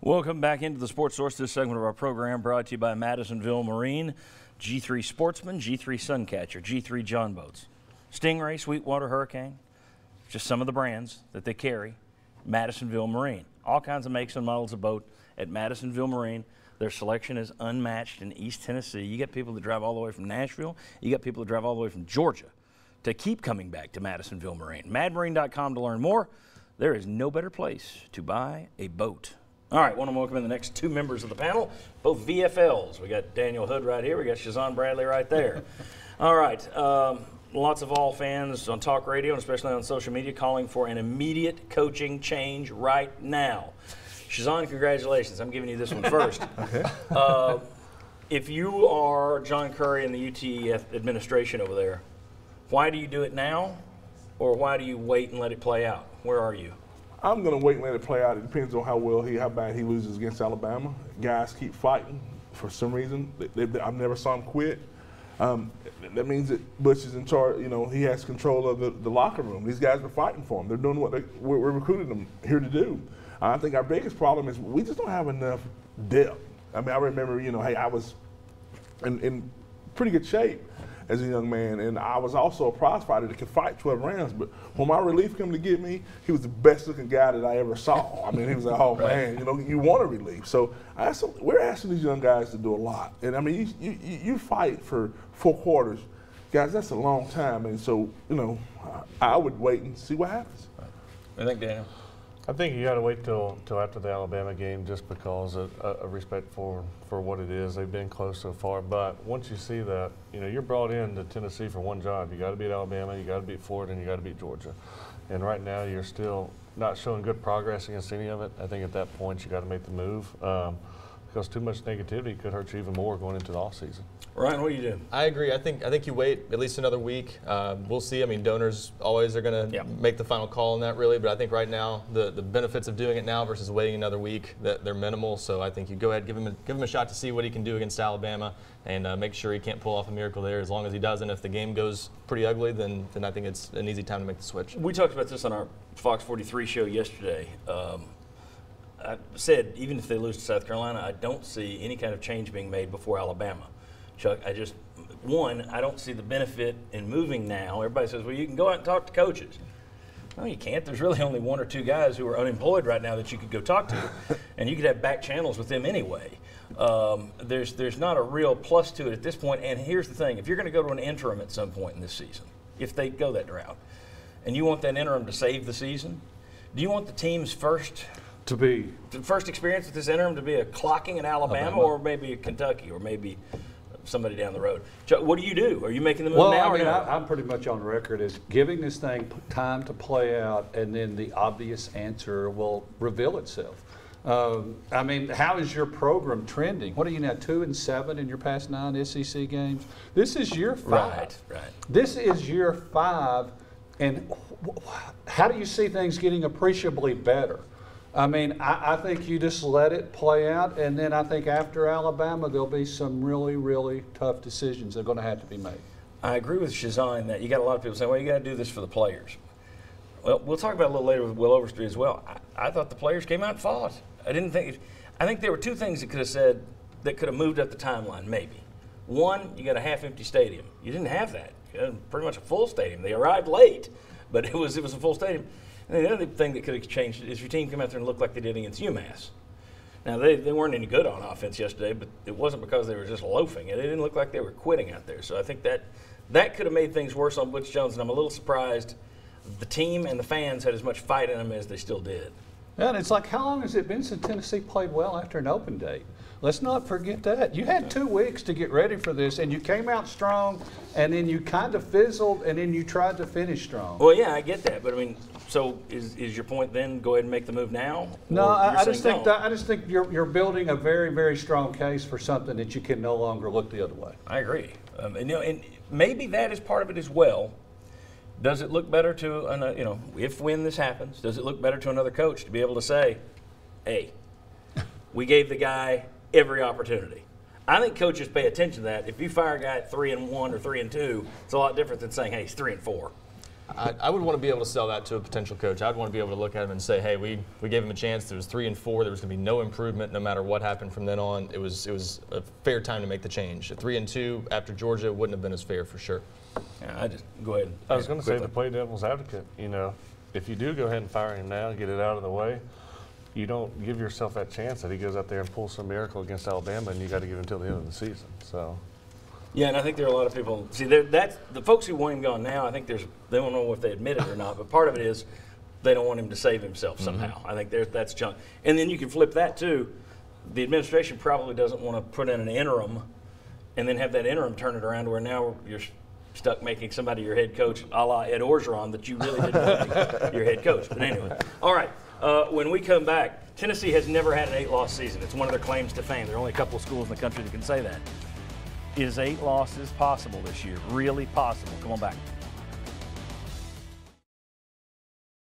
Welcome back into the Sports Source. This segment of our program brought to you by Madisonville Marine, G3 Sportsman, G3 Suncatcher, G3 John Boats, Stingray, Sweetwater Hurricane, just some of the brands that they carry. Madisonville Marine, all kinds of makes and models of boat at Madisonville Marine. Their selection is unmatched in East Tennessee. You got people that drive all the way from Nashville. You got people that drive all the way from Georgia to keep coming back to Madisonville Marine. MadMarine.com to learn more. There is no better place to buy a boat. All right, want to welcome in the next two members of the panel, both VFLs. We got Daniel Hood right here. We got Shazan Bradley right there. All right, lots of all fans on talk radio and especially on social media calling for an immediate coaching change right now. Shazan, congratulations. I'm giving you this one first. Okay. If you are John Curry and the UT administration over there, why do you do it now, or why do you wait and let it play out? Where are you? I'm going to wait and let it play out. It depends on how bad he loses against Alabama. Guys keep fighting for some reason. I've never saw him quit. That means that Bush is in charge. You know, he has control of the locker room. These guys are fighting for him. They're doing what we're recruiting them here to do. I think our biggest problem is we just don't have enough depth. I mean, I remember, you know, hey, I was in pretty good shape as a young man, and I was also a prize fighter that could fight 12 rounds. But when my relief came to get me, he was the best looking guy that I ever saw. I mean, he was like, oh man, you know, you want a relief. So we're asking these young guys to do a lot. And I mean, you fight for 4 quarters, guys. That's a long time. And so, you know, I would wait and see what happens. I think, Daniel. I think you got to wait till after the Alabama game, just because of respect for what it is. They've been close so far, but once you see that, you know, you're brought in to Tennessee for one job. You got to beat Alabama, you got to beat Florida, and you got to beat Georgia. And right now, you're still not showing good progress against any of it. I think at that point, you got to make the move because too much negativity could hurt you even more going into the offseason. Ryan, what do you do? I agree. I think you wait at least another week. We'll see. I mean, donors always are going to make the final call on that, really. But I think right now the benefits of doing it now versus waiting another week, that they're minimal. So I think you go ahead, give him a shot to see what he can do against Alabama, and make sure he can't pull off a miracle there. As long as he doesn't, if the game goes pretty ugly, then I think it's an easy time to make the switch. We talked about this on our Fox 43 show yesterday. I said even if they lose to South Carolina, I don't see any kind of change being made before Alabama. Chuck, I don't see the benefit in moving now. Everybody says, well, you can go out and talk to coaches. No, you can't. There's really only 1 or 2 guys who are unemployed right now that you could go talk to, and you could have back channels with them anyway. There's not a real plus to it at this point. And here's the thing. If you're going to go to an interim at some point in this season, if they go that route, and you want that interim to save the season, do you want the team's first experience with this interim to be a clocking in Alabama or maybe a Kentucky or maybe somebody down the road? What do? Are you making the move now? I mean, I'm pretty much on record as giving this thing time to play out, and then the obvious answer will reveal itself. I mean, how is your program trending? What are you now, 2-7 in your past 9 SEC games? This is year 5. Right. This is year 5, and how do you see things getting appreciably better? I mean, I think you just let it play out, and then I think after Alabama, there'll be some really, really tough decisions that are going to have to be made. I agree with Shazan that you got a lot of people saying, well, you got to do this for the players. Well, we'll talk about it a little later with Will Overstreet as well. I thought the players came out and fought. I think there were 2 things that could have said that could have moved up the timeline, maybe. One, you got a half-empty stadium. You didn't have that. You had pretty much a full stadium. They arrived late, but it was a full stadium. And the other thing that could have changed is your team come out there and look like they did against UMass. Now, they weren't any good on offense yesterday, but it wasn't because they were just loafing. It didn't look like they were quitting out there. So I think that could have made things worse on Butch Jones, and I'm a little surprised the team and the fans had as much fight in them as they still did. Yeah, and it's like, how long has it been since Tennessee played well after an open date? Let's not forget that. You had 2 weeks to get ready for this, and you came out strong, and then you kind of fizzled, and then you tried to finish strong. Well, yeah, I get that, but I mean, so is your point then go ahead and make the move now? No, I just think you're building a very, very strong case for something that you can no longer look the other way. I agree, and maybe that is part of it as well. Does it look better to when this happens? Does it look better to another coach to be able to say, "Hey, we gave the guy every opportunity"? I think coaches pay attention to that. If you fire a guy at 3-1 or 3-2, it's a lot different than saying, "Hey, he's 3-4." I would want to be able to sell that to a potential coach. I'd want to be able to look at him and say, hey, we gave him a chance. There was 3-4. There was going to be no improvement no matter what happened from then on. It was a fair time to make the change. At 3-2 after Georgia wouldn't have been as fair for sure. Yeah, go ahead. I was going to say, to play devil's advocate, if you do go ahead and fire him now, get it out of the way, you don't give yourself that chance that he goes out there and pulls some miracle against Alabama, and you got to give him until the end of the season. So. Yeah, and I think there are a lot of people. See, that's the folks who want him gone now. I think they don't know if they admit it or not, but part of it is they don't want him to save himself somehow. I think that's junk. And then you can flip that too. The administration probably doesn't want to put in an interim, and then have that interim turn it around to where now you're stuck making somebody your head coach, a la Ed Orgeron, that you really didn't want to be your head coach. But anyway, all right. When we come back, Tennessee has never had an 8-loss season. It's one of their claims to fame. There are only a couple of schools in the country that can say that. Is 8 losses possible this year? Really possible? Come on back.